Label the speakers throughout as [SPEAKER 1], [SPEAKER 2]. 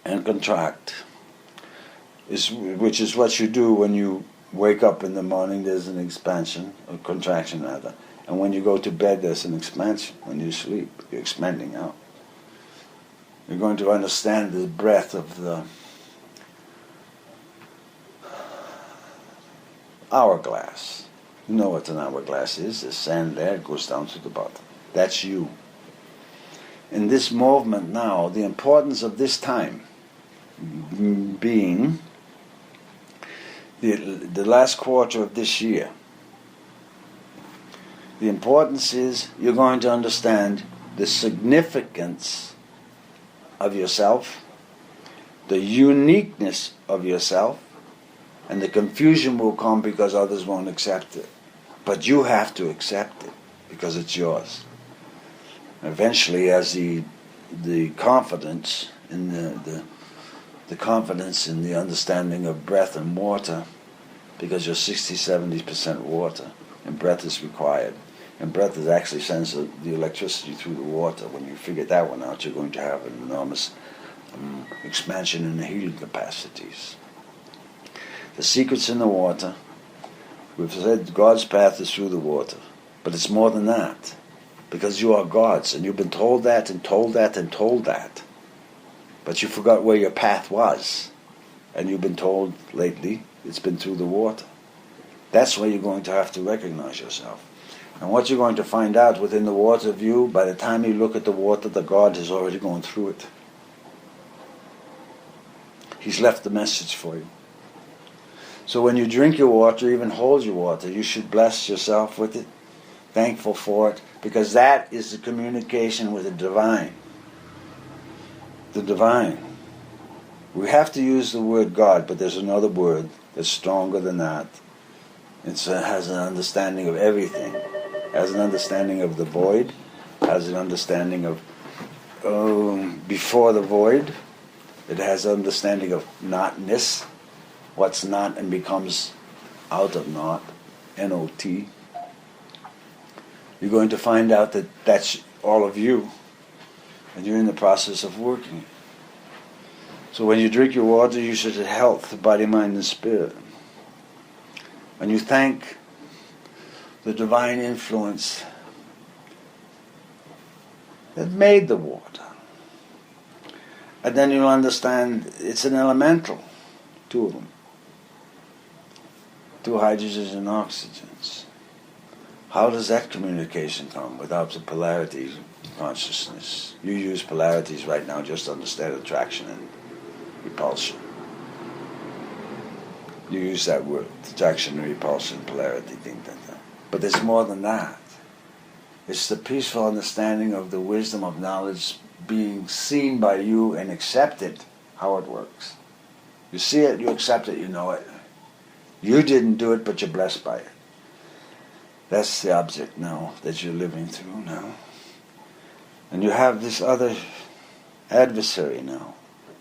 [SPEAKER 1] and contract, which is what you do when you wake up in the morning. There's an expansion, or contraction rather, and when you go to bed there's an expansion. When you sleep, you're expanding out. You're going to understand the breadth of the hourglass. You know what an hourglass is. There's sand there, it goes down to the bottom. That's you. In this movement now, the importance of this time being the last quarter of this year. The importance is you're going to understand the significance of yourself, the uniqueness of yourself, and the confusion will come because others won't accept it. But you have to accept it because it's yours. Eventually, as the confidence in the confidence in the understanding of breath and water, because you're 60-70% water, and breath is required. And breath is actually sends the electricity through the water. When you figure that one out, you're going to have an enormous expansion in the healing capacities. The secret's in the water. We've said God's path is through the water. But it's more than that. Because you are God's, and you've been told that and told that and told that. But you forgot where your path was. And you've been told lately it's been through the water. That's where you're going to have to recognize yourself. And what you're going to find out within the water view, by the time you look at the water, the God has already gone through it. He's left the message for you. So when you drink your water, even hold your water, you should bless yourself with it, thankful for it, because that is the communication with the divine. The divine. We have to use the word God, but there's another word that's stronger than that. It has an understanding of everything. Has an understanding of the void, has an understanding of before the void. It has an understanding of notness, what's not and becomes out of not, N-O-T. You're going to find out that that's all of you, and you're in the process of working. So when you drink your water, you should have health, body, mind, and spirit. And you thank the divine influence that made the water. And then you'll understand it's an elemental, two of them. 2 hydrogens and oxygens. How does that communication come without the polarity consciousness? You use polarities right now just to understand attraction and repulsion. You use that word, attraction, repulsion, polarity, things like that. But there's more than that. It's the peaceful understanding of the wisdom of knowledge being seen by you and accepted, how it works. You see it, you accept it, you know it. You didn't do it, but you're blessed by it. That's the object now that you're living through now. And you have this other adversary now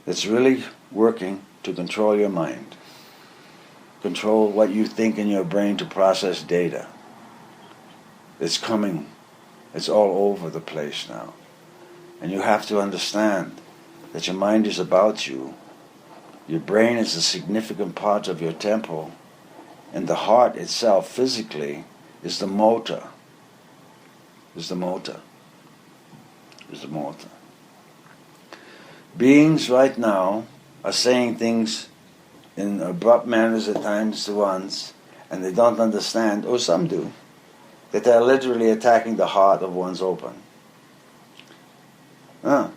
[SPEAKER 1] that's really working to control your mind. Control what you think in your brain to process data. It's coming. It's all over the place now. And you have to understand that your mind is about you. Your brain is a significant part of your temple. And the heart itself, physically, is the motor. Is the motor. Is the motor. Beings right now are saying things in abrupt manners at times to ones, and they don't understand, or some do, that they're literally attacking the heart of one's open. To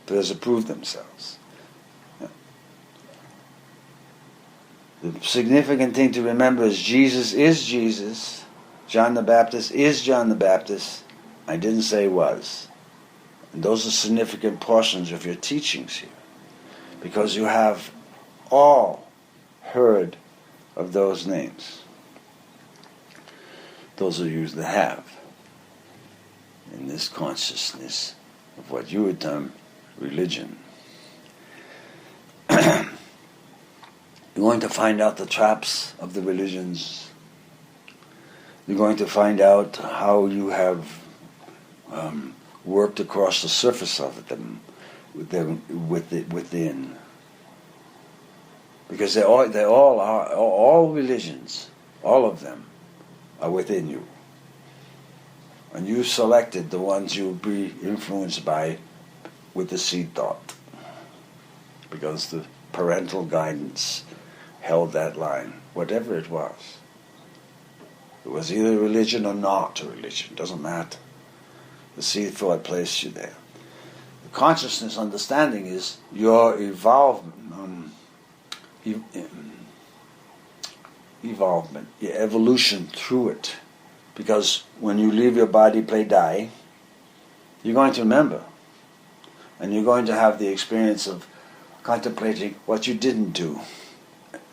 [SPEAKER 1] disapprove themselves. Yeah. The significant thing to remember is Jesus. John the Baptist is John the Baptist. I didn't say was. And those are significant portions of your teachings here. Because you have all heard of those names. Those of you that have in this consciousness of what you would term religion. You're going to find out the traps of the religions. You're going to find out how you have worked across the surface of them within. Because they all are, all religions, all of them are within you. And you selected the ones you'll be influenced by with the seed thought. Because the parental guidance held that line, whatever it was. It was either religion or not a religion, doesn't matter. The seed thought placed you there. The consciousness understanding is your evolvement, your evolution through it. Because when you leave your body, play, die, you're going to remember. And you're going to have the experience of contemplating what you didn't do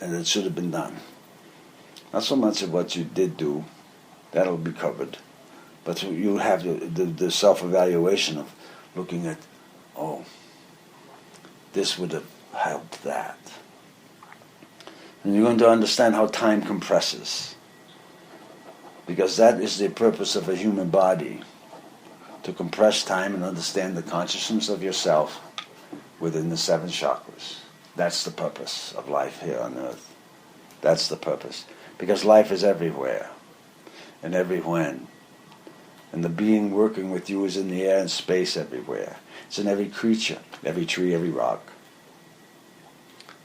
[SPEAKER 1] and it should have been done. Not so much of what you did do, that'll be covered. But you'll have the self-evaluation of looking at, oh, this would have helped that. And you're going to understand how time compresses. Because that is the purpose of a human body, to compress time and understand the consciousness of yourself within the 7 chakras. That's the purpose of life here on earth. That's the purpose. Because life is everywhere and every when. And the being working with you is in the air and space everywhere. It's in every creature, every tree, every rock.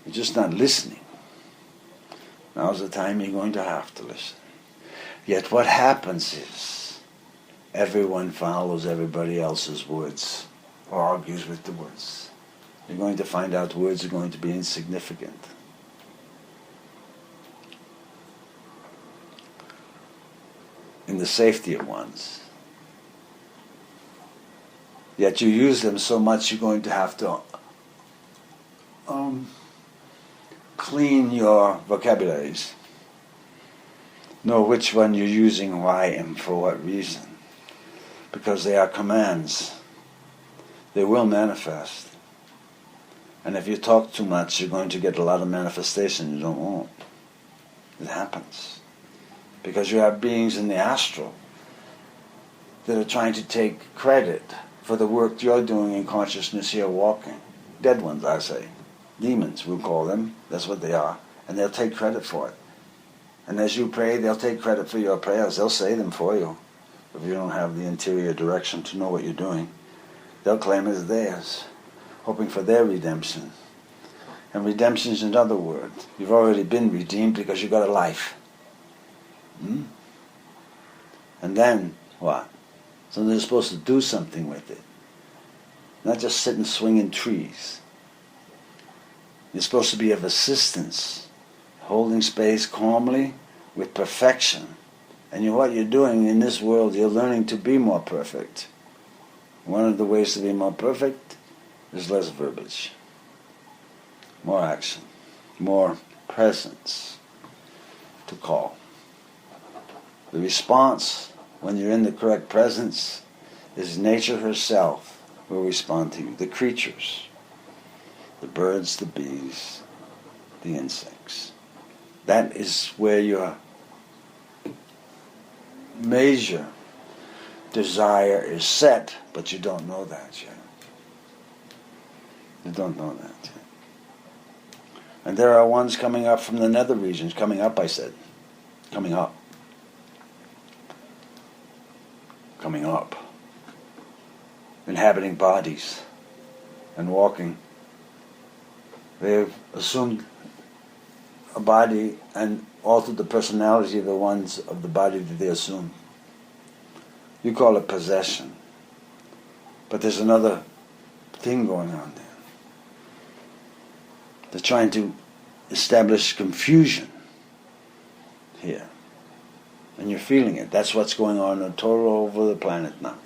[SPEAKER 1] You're just not listening. Now's the time you're going to have to listen. Yet what happens is everyone follows everybody else's words or argues with the words. You're going to find out words are going to be insignificant. In the safety of ones. Yet you use them so much you're going to have to clean your vocabularies. Know which one you're using, why, and for what reason. Because they are commands. They will manifest. And if you talk too much, you're going to get a lot of manifestation you don't want. It happens. Because you have beings in the astral that are trying to take credit for the work you're doing in consciousness here walking. Dead ones, I say. Demons, we'll call them. That's what they are. And they'll take credit for it. And as you pray, they'll take credit for your prayers. They'll say them for you. If you don't have the interior direction to know what you're doing, they'll claim it as theirs, hoping for their redemption. And redemption is another word. You've already been redeemed because you got a life. And then, what? So they're supposed to do something with it. Not just sit and swing in trees. You're supposed to be of assistance, holding space calmly with perfection. And what you're doing in this world, you're learning to be more perfect. One of the ways to be more perfect is less verbiage, more action, more presence to call. The response, when you're in the correct presence, is nature herself will respond to you. The creatures, the birds, the bees, the insects. That is where your major desire is set, but you don't know that yet. You don't know that yet. And there are ones coming up from the nether regions. Coming up, I said. Coming up. Coming up. Inhabiting bodies and walking. They've assumed a body and altered the personality of the ones of the body that they assumed. You call it possession. But there's another thing going on there. They're trying to establish confusion here. And you're feeling it. That's what's going on total over the planet now.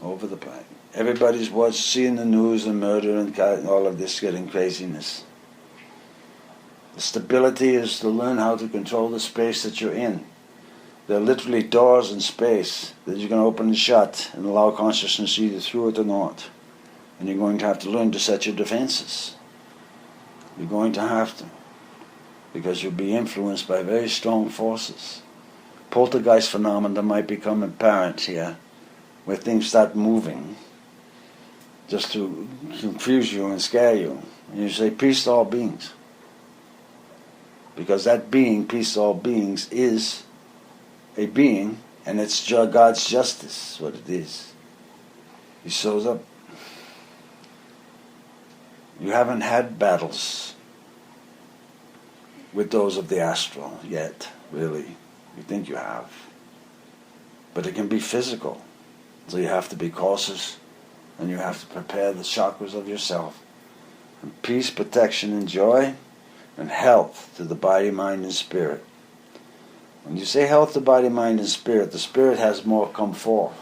[SPEAKER 1] Over the planet. Everybody's seeing the news and murder and all of this getting craziness. The stability is to learn how to control the space that you're in. There are literally doors in space that you can open and shut and allow consciousness either through it or not. And you're going to have to learn to set your defenses. You're going to have to. Because you'll be influenced by very strong forces. Poltergeist phenomena might become apparent here, where things start moving, just to confuse you and scare you. And you say, peace to all beings. Because that being, peace to all beings, is a being, and it's God's justice, what it is. He shows up. You haven't had battles with those of the astral yet, really. You think you have. But it can be physical. So you have to be cautious, and you have to prepare the chakras of yourself. And peace, protection, and joy, and health to the body, mind, and spirit. When you say health to body, mind, and spirit, the spirit has more come forth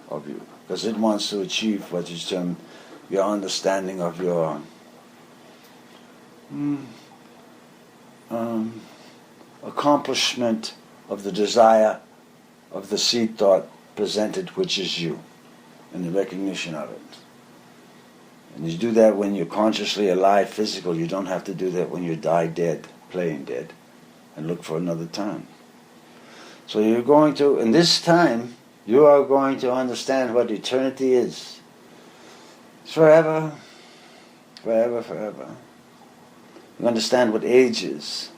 [SPEAKER 1] of you, because it wants to achieve what is termed your understanding of your accomplishment of the desire of the seed thought presented, which is you, and the recognition of it. And you do that when you're consciously alive, physical. You don't have to do that when you die dead, playing dead, and look for another time. So you're going to, in this time, you are going to understand what eternity is. It's forever, forever, forever. You understand what age is.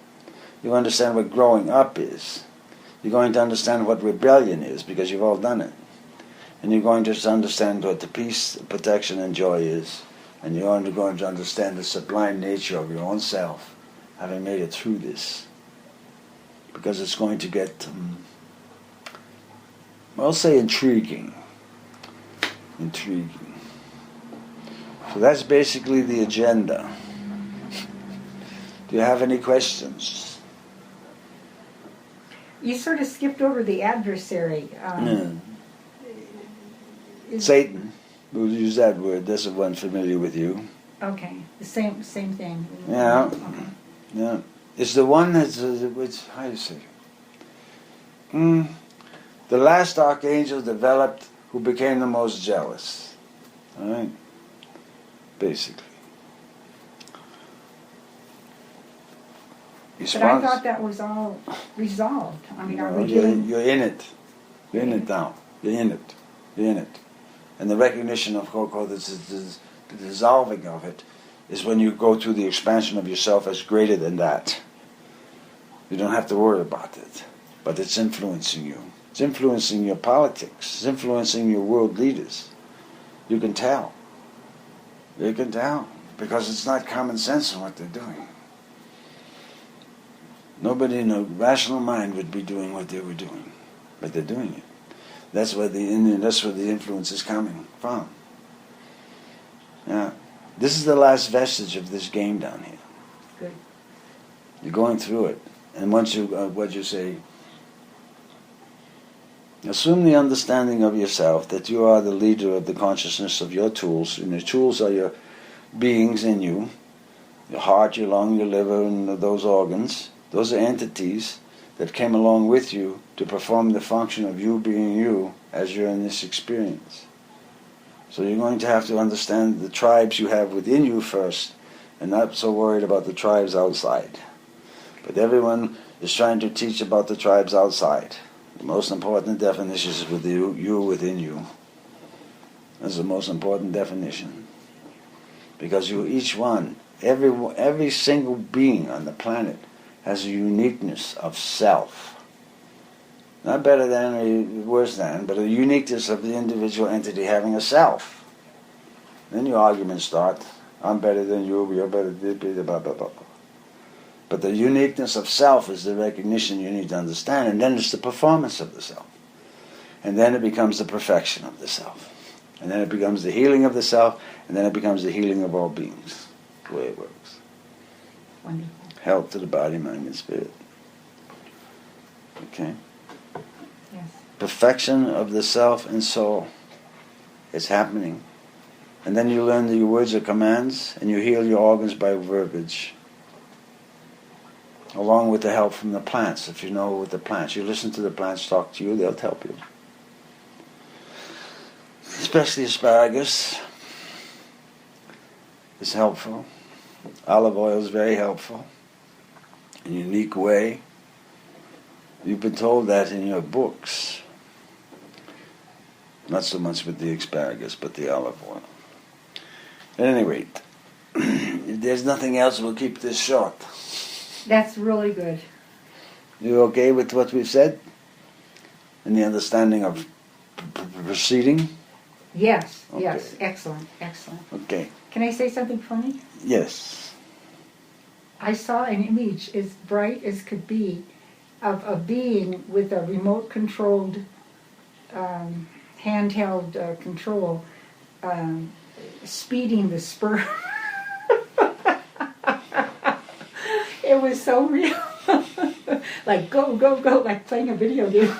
[SPEAKER 1] You understand what growing up is. You're going to understand what rebellion is, because you've all done it. And you're going to understand what the peace, protection, and joy is. And you're going to understand the sublime nature of your own self, having made it through this. Because it's going to get, I'll say intriguing. Intriguing. So that's basically the agenda. Do you have any questions?
[SPEAKER 2] You sort of skipped over the adversary.
[SPEAKER 1] Satan. We'll use that word. That's the one familiar with you.
[SPEAKER 2] Okay, the same thing.
[SPEAKER 1] Yeah.
[SPEAKER 2] Okay.
[SPEAKER 1] Yeah. It's the one that's, how do you say? The last archangel developed who became the most jealous. All right? Basically.
[SPEAKER 2] But I thought that was all resolved. I mean, are we
[SPEAKER 1] you're
[SPEAKER 2] doing...
[SPEAKER 1] in it. You're in it now. You're in it. You're in it. And the recognition of the dissolving of it is when you go through the expansion of yourself as greater than that. You don't have to worry about it. But it's influencing you. It's influencing your politics. It's influencing your world leaders. You can tell. You can tell. Because it's not common sense in what they're doing. Nobody in a rational mind would be doing what they were doing. But they're doing it. That's where the influence is coming from. Yeah. This is the last vestige of this game down here.
[SPEAKER 2] Good.
[SPEAKER 1] You're going through it. And once you, what you say, assume the understanding of yourself that you are the leader of the consciousness of your tools, and your tools are your beings in you, your heart, your lung, your liver, and those organs. Those are entities that came along with you to perform the function of you being you as you're in this experience. So you're going to have to understand the tribes you have within you first, and not so worried about the tribes outside. But everyone is trying to teach about the tribes outside. The most important definition is with you within you. That's the most important definition. Because you, each one, every single being on the planet has a uniqueness of self. Not better than or worse than, but a uniqueness of the individual entity having a self. Then your arguments start. I'm better than you, you're better than blah, blah, blah. But the uniqueness of self is the recognition you need to understand, and then it's the performance of the self. And then it becomes the perfection of the self. And then it becomes the healing of the self, and then it becomes the healing of all beings. The way it works.
[SPEAKER 2] Wonderful.
[SPEAKER 1] Health to the body, mind, and spirit. Okay?
[SPEAKER 2] Yes.
[SPEAKER 1] Perfection of the self and soul. It's happening. And then you learn that your words are commands, and you heal your organs by verbiage. Along with the help from the plants. If you know with the plants, you listen to the plants talk to you, they'll help you. Especially asparagus is helpful. Olive oil is very helpful. In a unique way. You've been told that in your books. Not so much with the asparagus, but the olive oil. At any rate, there's nothing else. We'll keep this short.
[SPEAKER 2] That's really good.
[SPEAKER 1] You okay with what we've said? And the understanding of proceeding?
[SPEAKER 2] Yes,
[SPEAKER 1] Okay.
[SPEAKER 2] yes, excellent, excellent.
[SPEAKER 1] Okay.
[SPEAKER 2] Can I say something funny?
[SPEAKER 1] Yes.
[SPEAKER 2] I saw an image as bright as could be of a being with a remote controlled, handheld control, speeding the sperm. It was so real. Like, go, go, go, like playing a video game.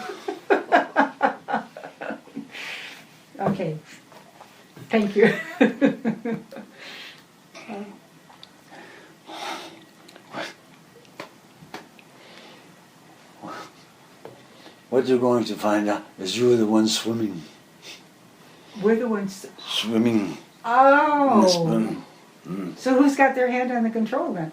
[SPEAKER 2] Okay. Thank you.
[SPEAKER 1] What you're going to find out is you're the one swimming.
[SPEAKER 2] We're the ones.
[SPEAKER 1] Swimming in the
[SPEAKER 2] Oh.
[SPEAKER 1] sperm.
[SPEAKER 2] So who's got their hand on the control then?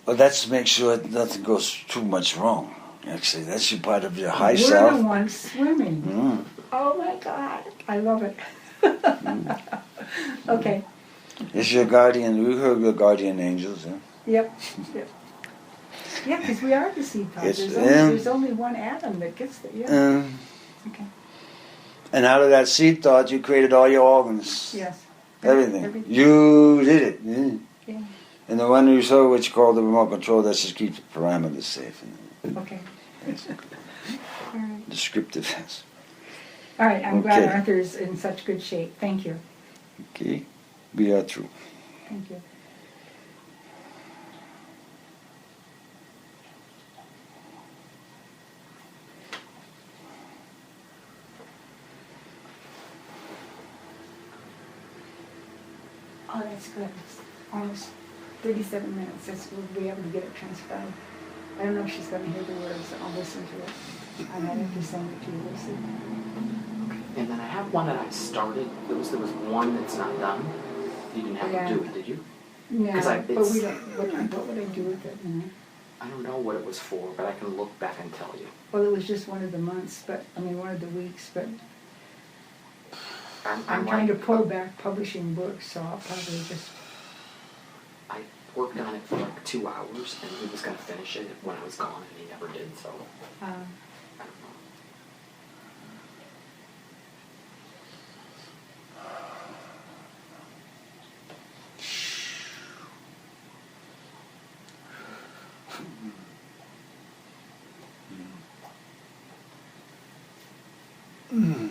[SPEAKER 1] Well, that's to make sure that nothing goes too much wrong. Actually, that's your part of your high
[SPEAKER 2] We're
[SPEAKER 1] self.
[SPEAKER 2] the ones swimming.
[SPEAKER 1] Mm.
[SPEAKER 2] Oh my God. I love it. Okay.
[SPEAKER 1] It's your guardian. We heard your guardian angels. Yeah?
[SPEAKER 2] Yep. Yep. Yeah, because we are the seed pods.
[SPEAKER 1] It's
[SPEAKER 2] There's only one atom that gets there. Yeah. Okay.
[SPEAKER 1] And out of that seed thought, you created all your organs.
[SPEAKER 2] Yes.
[SPEAKER 1] Everything. You did it. Yeah.
[SPEAKER 2] Yeah.
[SPEAKER 1] And the one you saw, which you call the remote control, that just keeps the parameters safe.
[SPEAKER 2] Okay. All right.
[SPEAKER 1] Descriptive.
[SPEAKER 2] All right. I'm glad
[SPEAKER 1] Okay.
[SPEAKER 2] Arthur's in such good shape. Thank you.
[SPEAKER 1] Okay. We are through.
[SPEAKER 2] Thank you. Oh, that's good. It's almost 37 minutes. We'll be able to get it transcribed. I don't know if she's going to hear the words. I'll listen to it. I might have to send it to you. We'll see.
[SPEAKER 3] And then I have one that I started. There was one that's not done. You didn't have
[SPEAKER 2] Yeah.
[SPEAKER 3] to do it, did you?
[SPEAKER 2] No,
[SPEAKER 3] 'Cause
[SPEAKER 2] but we
[SPEAKER 3] it's-
[SPEAKER 2] don't. What would I do with it? You know?
[SPEAKER 3] I don't know what it was for, but I can look back and tell you.
[SPEAKER 2] Well, it was just one of the months, but I mean one of the weeks. But I'm trying to pull back publishing books, so I'll probably just.
[SPEAKER 3] I worked on it for like 2 hours, and he was going to finish it when I was gone, and he never did, so I don't know.
[SPEAKER 1] Mm.